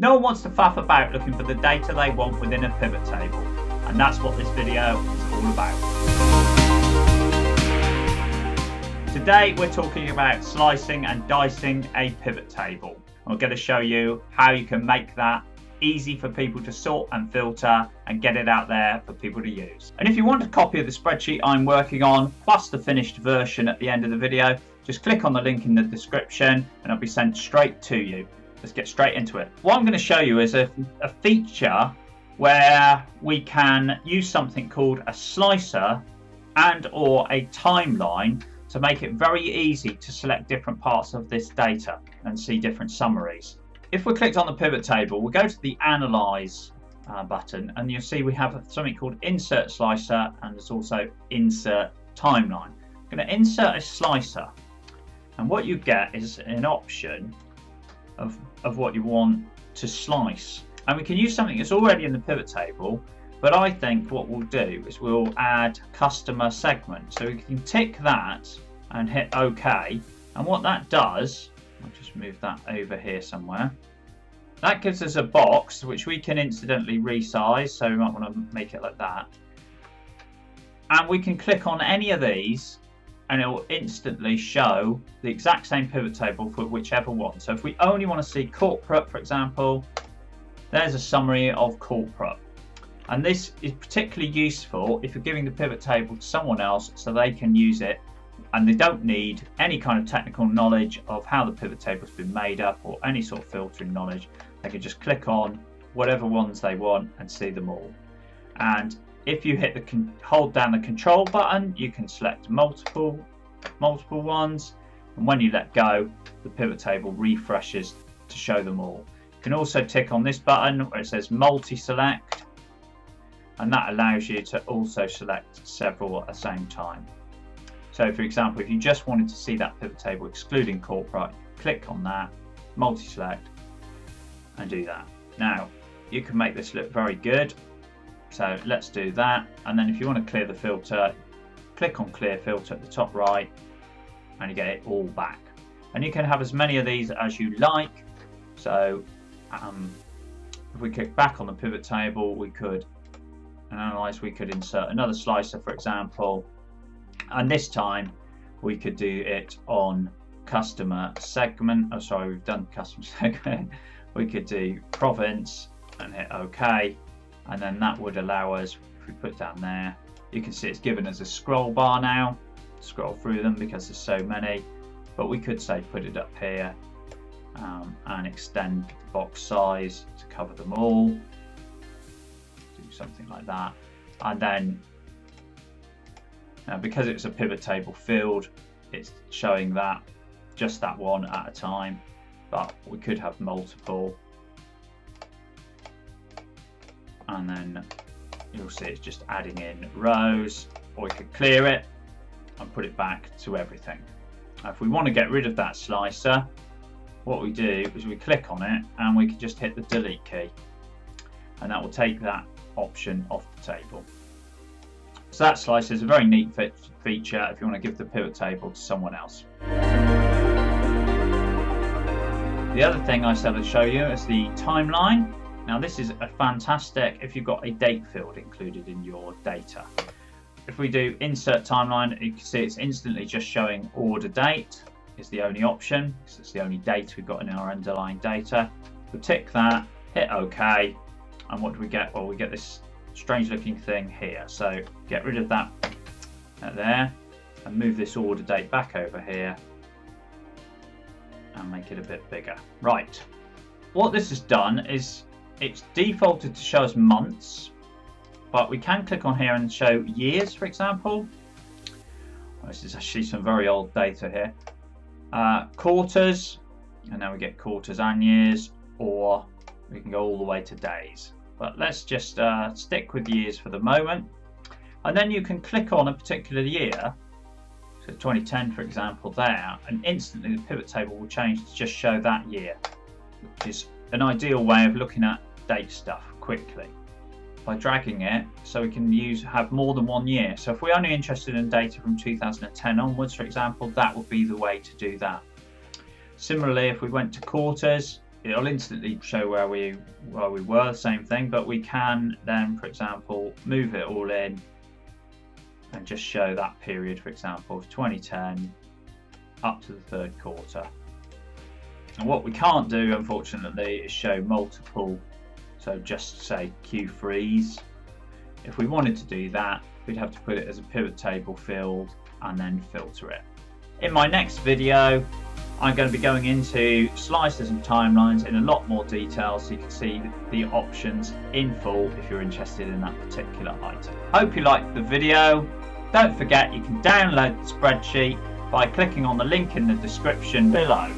No one wants to faff about looking for the data they want within a pivot table, and that's what this video is all about. Today we're talking about slicing and dicing a pivot table. I'm going to show you how you can make that easy for people to sort and filter and get it out there for people to use. And if you want a copy of the spreadsheet I'm working on, plus the finished version at the end of the video, just click on the link in the description and it'll be sent straight to you. Let's get straight into it. What I'm going to show you is a feature where we can use something called a slicer and or a timeline to make it very easy to select different parts of this data and see different summaries. If we clicked on the pivot table, we'll go to the Analyze button and you'll see we have something called Insert Slicer and there's also Insert Timeline. I'm going to insert a slicer and what you get is an option of what you want to slice. And we can use something that's already in the pivot table, but I think what we'll do is we'll add customer segment. So we can tick that and hit OK. And what that does, I'll just move that over here somewhere. That gives us a box which we can incidentally resize, so we might want to make it like that. And we can click on any of these and it will instantly show the exact same pivot table for whichever one. So if we only want to see corporate, for example, there's a summary of corporate. And this is particularly useful if you're giving the pivot table to someone else so they can use it and they don't need any kind of technical knowledge of how the pivot table has been made up or any sort of filtering knowledge. They can just click on whatever ones they want and see them all. And if you hold down the Control button, you can select multiple ones, and when you let go, the pivot table refreshes to show them all. You can also tick on this button where it says multi-select, and that allows you to also select several at the same time. So for example, if you just wanted to see that pivot table excluding corporate, click on that, multi-select, and do that. Now, you can make this look very good. So let's do that. And then if you want to clear the filter, click on clear filter at the top right, and you get it all back. And you can have as many of these as you like. So if we click back on the pivot table, we could analyze, we could insert another slicer, for example. And this time we could do it on customer segment. Oh, sorry, we've done customer segment. We could do province and hit OK. And then that would allow us, if we put down there, you can see it's given us a scroll bar now. Scroll through them because there's so many. But we could say put it up here and extend the box size to cover them all. Do something like that. And then because it's a pivot table field, it's showing that just that one at a time, but we could have multiple, and then you'll see it's just adding in rows, or we could clear it and put it back to everything. Now, if we want to get rid of that slicer, what we do is we click on it and we can just hit the delete key, and that will take that option off the table. So that slicer is a very neat feature if you want to give the pivot table to someone else. The other thing I said I'd show you is the timeline. Now this is a fantastic if you've got a date field included in your data. If we do insert timeline, you can see it's instantly just showing order date is the only option, because it's the only date we've got in our underlying data. We'll tick that, hit OK, and what do we get? Well, we get this strange looking thing here. So get rid of that there and move this order date back over here and make it a bit bigger. Right, what this has done is it's defaulted to show us months, but we can click on here and show years, for example. This is actually some very old data here. Quarters, and now we get quarters and years, or we can go all the way to days. But let's just stick with years for the moment. And then you can click on a particular year, so 2010 for example there, and instantly the pivot table will change to just show that year, which is an ideal way of looking at date stuff quickly by dragging it, so we can have more than one year. So if we're only interested in data from 2010 onwards, for example, that would be the way to do that. Similarly, if we went to quarters, it'll instantly show where we were, same thing, but we can then, for example, move it all in and just show that period, for example, of 2010 up to the third quarter. And what we can't do, unfortunately, is show multiple, so just say Q3s. If we wanted to do that, we'd have to put it as a pivot table field and then filter it. In my next video, I'm going to be going into slices and timelines in a lot more detail so you can see the options in full if you're interested in that particular item. Hope you liked the video. Don't forget you can download the spreadsheet by clicking on the link in the description below.